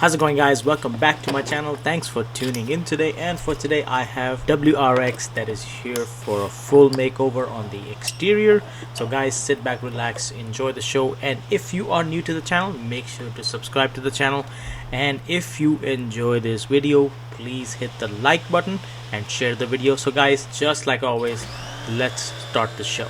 How's it going, guys? Welcome back to my channel. Thanks for tuning in today. And for today I have WRX that is here for a full makeover on the exterior. So guys, sit back, relax, enjoy the show. And if you are new to the channel, make sure to subscribe to the channel. And if you enjoy this video, please hit the like button and share the video. So guys, just like always, let's start the show.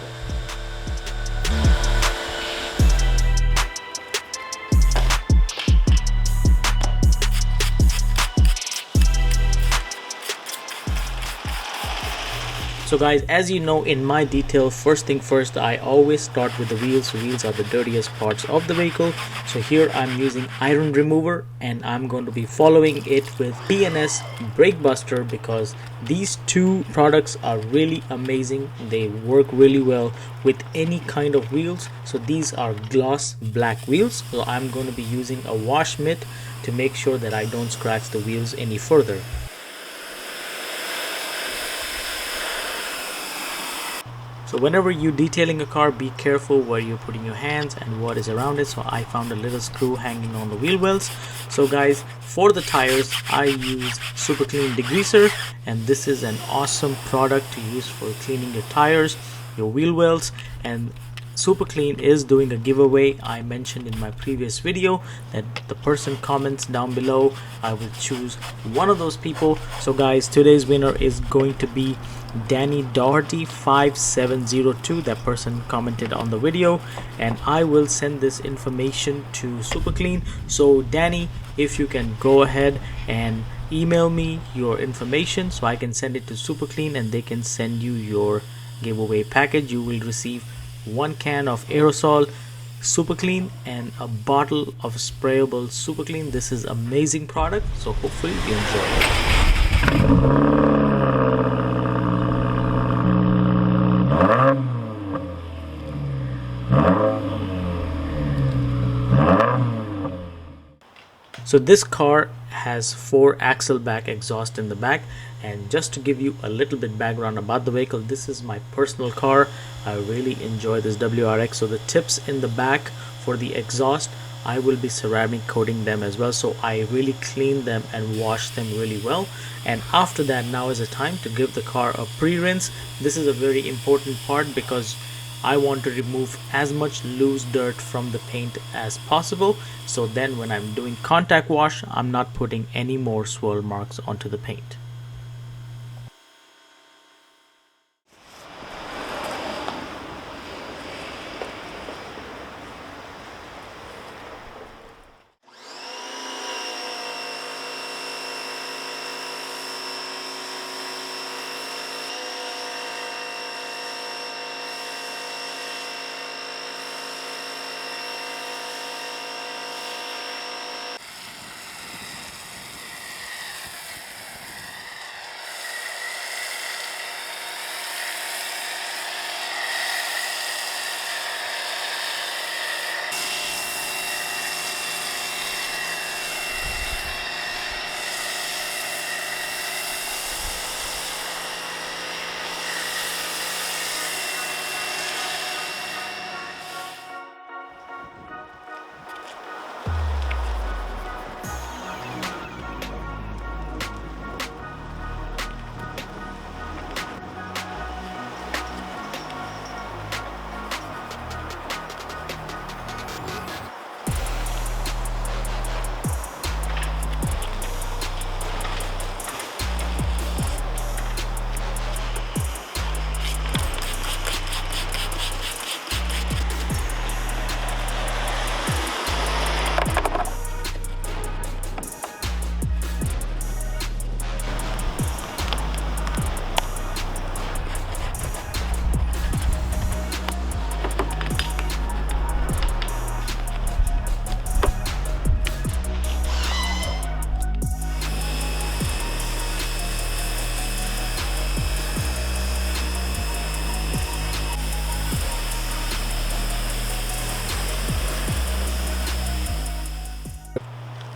So guys, as you know, in my detail, first thing first, I always start with the wheels. Wheels are the dirtiest parts of the vehicle. So here I'm using iron remover and I'm going to be following it with P&S brake buster because these two products are really amazing. They work really well with any kind of wheels. So these are gloss black wheels. So I'm going to be using a wash mitt to make sure that I don't scratch the wheels any further. So whenever you're detailing a car, be careful where you're putting your hands and what is around it. So I found a little screw hanging on the wheel wells. So guys, for the tires, I use Super Clean degreaser, and this is an awesome product to use for cleaning your tires, your wheel wells. And Super Clean is doing a giveaway. I mentioned in my previous video that the person comments down below, I will choose one of those people. So guys, today's winner is going to be Danny Doherty 5702. That person commented on the video, and I will send this information to Super Clean. So Danny, if you can go ahead and email me your information so I can send it to Super Clean and they can send you your giveaway package. You will receive 1 can of aerosol Super Clean and a bottle of sprayable Super Clean. This is amazing product, so hopefully you enjoy it. So this car has 4 axle back exhaust in the back, and just to give you a little bit background about the vehicle, this is my personal car. I really enjoy this WRX. So the tips in the back for the exhaust, I will be ceramic coating them as well, so I really clean them and wash them really well. And after that, now is the time to give the car a pre-rinse. This is a very important part because I want to remove as much loose dirt from the paint as possible, so then when I'm doing contact wash, I'm not putting any more swirl marks onto the paint.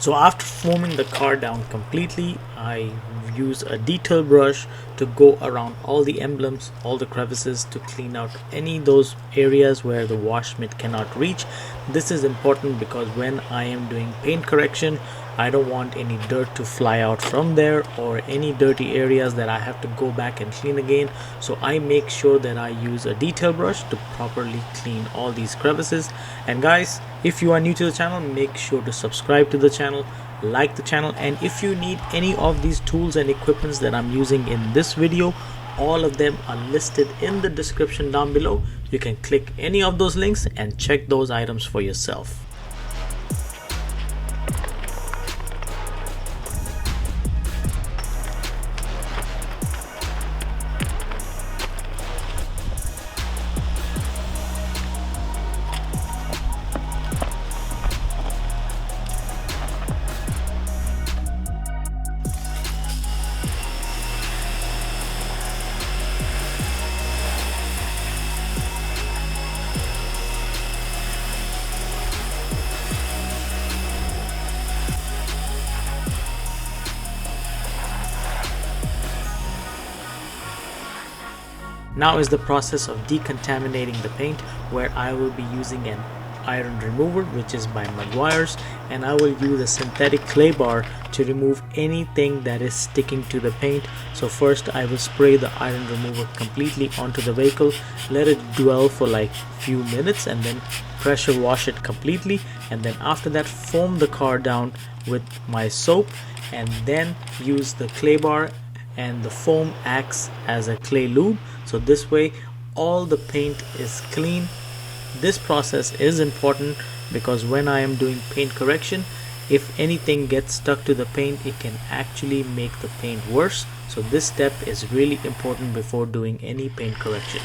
So after foaming the car down completely, I use a detail brush to go around all the emblems, all the crevices, to clean out any of those areas where the wash mitt cannot reach. This is important because when I am doing paint correction, I don't want any dirt to fly out from there or any dirty areas that I have to go back and clean again. So I make sure that I use a detail brush to properly clean all these crevices. And guys, if you are new to the channel, make sure to subscribe to the channel, like the channel, and if you need any of these tools and equipments that I'm using in this video, all of them are listed in the description down below. You can click any of those links and check those items for yourself. Now is the process of decontaminating the paint, where I will be using an iron remover, which is by Meguiar's, and I will use a synthetic clay bar to remove anything that is sticking to the paint. So first I will spray the iron remover completely onto the vehicle, let it dwell for like few minutes, and then pressure wash it completely, and then after that foam the car down with my soap, and then use the clay bar, and the foam acts as a clay lube. So this way all the paint is clean. This process is important because when I am doing paint correction, if anything gets stuck to the paint, it can actually make the paint worse. So this step is really important before doing any paint correction.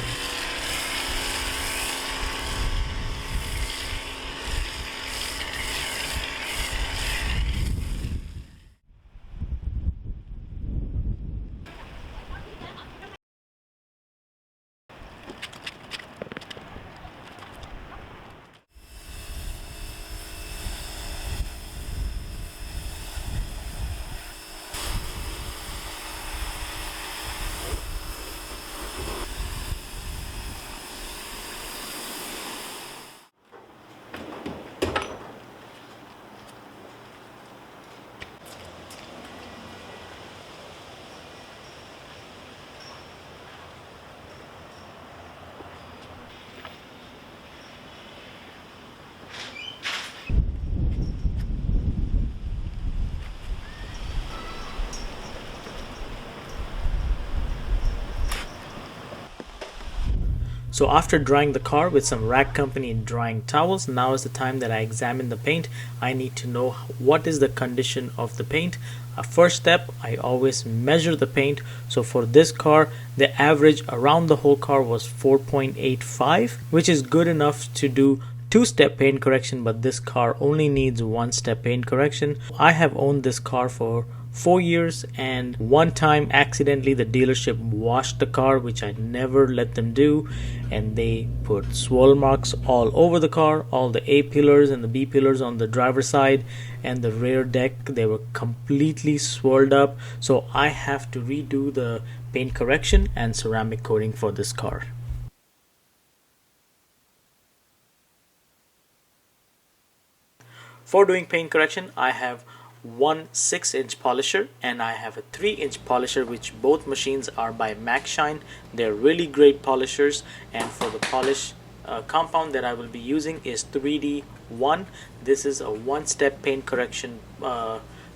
So after drying the car with some Rack Company drying towels, now is the time that I examine the paint. I need to know what is the condition of the paint. First step, I always measure the paint. So for this car, the average around the whole car was 4.85, which is good enough to do two-step paint correction, but this car only needs one-step paint correction. I have owned this car for 4 years, and one time accidentally the dealership washed the car, which I never let them do, and they put swirl marks all over the car. All the A pillars and the B pillars on the driver's side and the rear deck, they were completely swirled up. So I have to redo the paint correction and ceramic coating for this car. For doing paint correction, I have one 6-inch polisher and I have a 3-inch polisher, which both machines are by MacShine. They're really great polishers, and for the polish compound that I will be using is 3D1. This is a one-step paint correction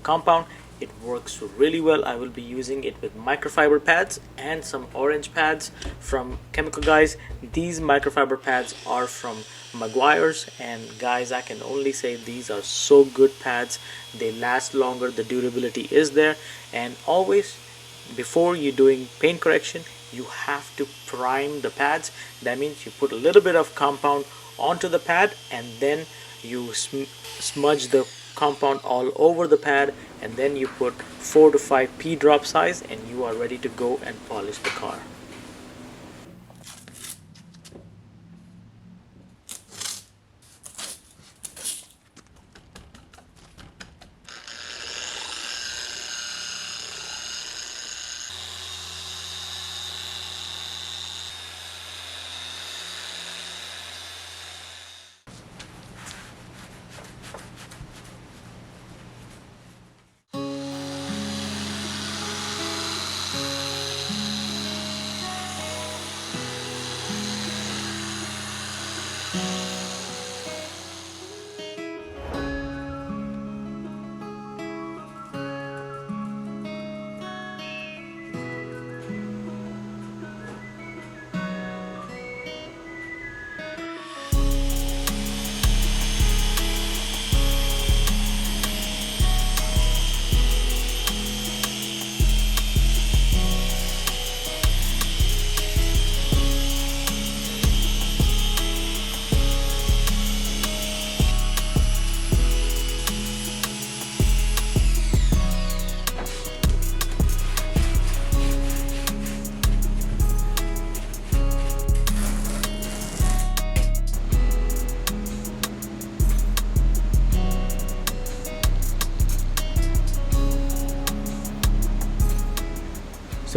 compound. It works really well. I will be using it with microfiber pads and some orange pads from Chemical Guys. These microfiber pads are from Meguiar's, and guys, I can only say these are so good pads. They last longer, the durability is there, and always before you're doing paint correction, you have to prime the pads. That means you put a little bit of compound onto the pad, and then you smudge the compound all over the pad, and then you put 4 to 5 pea drop size, and you are ready to go and polish the car.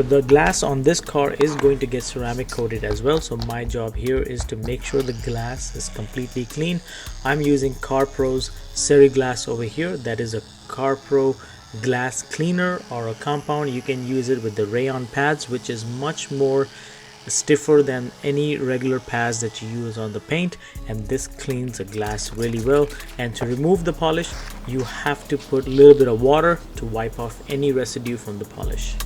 So the glass on this car is going to get ceramic coated as well. So my job here is to make sure the glass is completely clean. I'm using CarPro's Glass over here. That is a CarPro glass cleaner or a compound. You can use it with the rayon pads, which is much more stiffer than any regular pads that you use on the paint, and this cleans the glass really well. And to remove the polish, you have to put a little bit of water to wipe off any residue from the polish.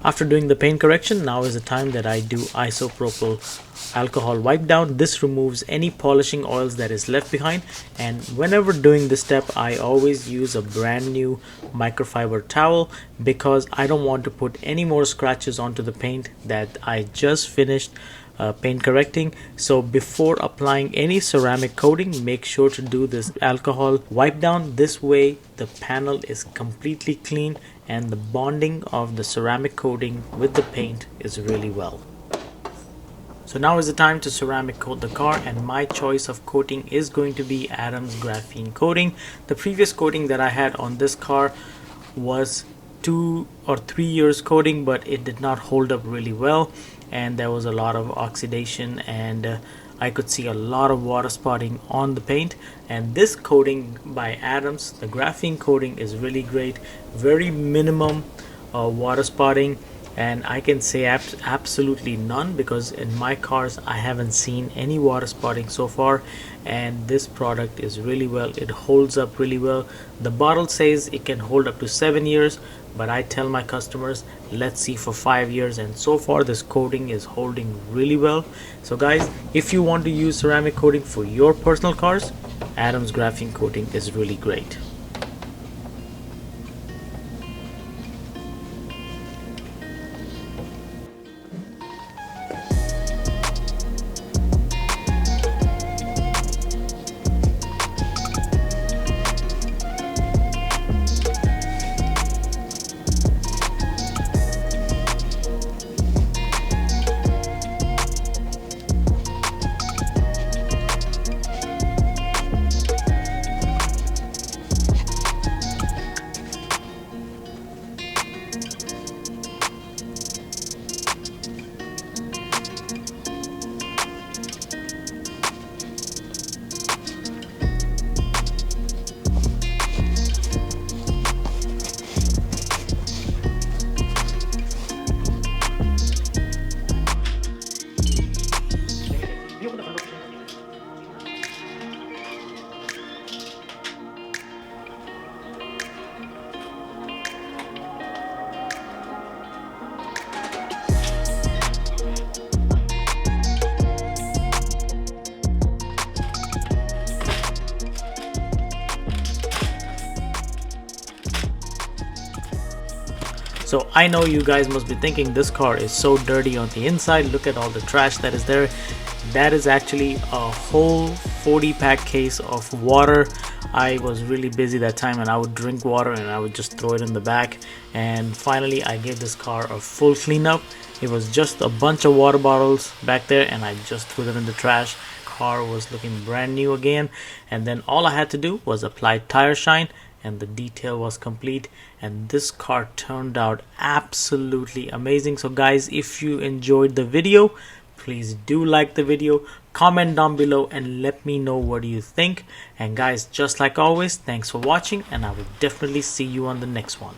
After doing the paint correction, now is the time that I do isopropyl alcohol wipe down. This removes any polishing oils that is left behind, and whenever doing this step I always use a brand new microfiber towel because I don't want to put any more scratches onto the paint that I just finished paint correcting. So before applying any ceramic coating, make sure to do this alcohol wipe down. This way the panel is completely clean and the bonding of the ceramic coating with the paint is really well. So now is the time to ceramic coat the car, and my choice of coating is going to be Adam's graphene coating. The previous coating that I had on this car was 2 or 3 years coating, but it did not hold up really well and there was a lot of oxidation, and I could see a lot of water spotting on the paint. And this coating by Adams, the graphene coating, is really great. Very minimum water spotting, and I can say absolutely none because in my cars I haven't seen any water spotting so far, and this product is really well. It holds up really well. The bottle says it can hold up to 7 years, but I tell my customers let's see for 5 years, and so far this coating is holding really well. So guys, if you want to use ceramic coating for your personal cars, Adams graphene coating is really great. So I know you guys must be thinking this car is so dirty on the inside. Look at all the trash that is there. That is actually a whole 40-pack case of water. I was really busy that time and I would drink water and I would just throw it in the back. And finally I gave this car a full cleanup. It was just a bunch of water bottles back there and I just threw them in the trash. Car was looking brand new again, and then all I had to do was apply tire shine and the detail was complete, and this car turned out absolutely amazing. So guys, if you enjoyed the video, please do like the video, comment down below and let me know what you think. And guys, just like always, thanks for watching and I will definitely see you on the next one.